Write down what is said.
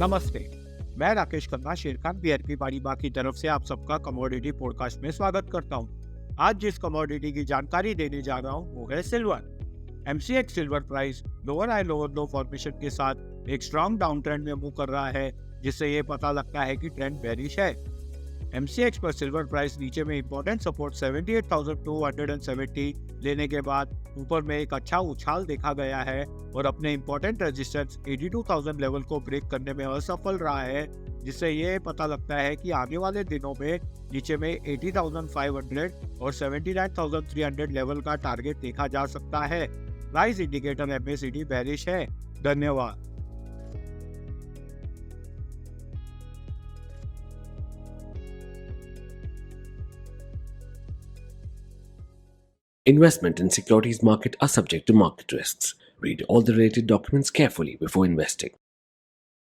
नमस्ते, मैं Rakesh Khanna Sharekhan BNP Paribas की तरफ से आप सबका कमोडिटी पॉडकास्ट में स्वागत करता हूं। आज जिस कमोडिटी की जानकारी देने जा रहा हूं वो है silver. MCX silver price lower high lower लो फॉर्मेशन के साथ एक स्ट्रॉन्ग डाउन ट्रेंड में मूव कर रहा है, जिससे ये पता लगता है कि ट्रेंड बेरिश है। MCX पर सिल्वर प्राइस नीचे में इंपॉर्टेंट सपोर्ट 78,270 लेने के बाद ऊपर में एक अच्छा उछाल देखा गया है और अपने इंपॉर्टेंट रेजिस्टेंस 82,000 लेवल को ब्रेक करने में असफल रहा है, जिससे ये पता लगता है कि आगे वाले दिनों में नीचे में 80,500 और 79,300 लेवल का टारगेट देखा जा सकता है। प्राइस इंडिकेटर MACD बेरिश है। धन्यवाद। Investment in securities market are subject to market risks. Read all the related documents carefully before investing.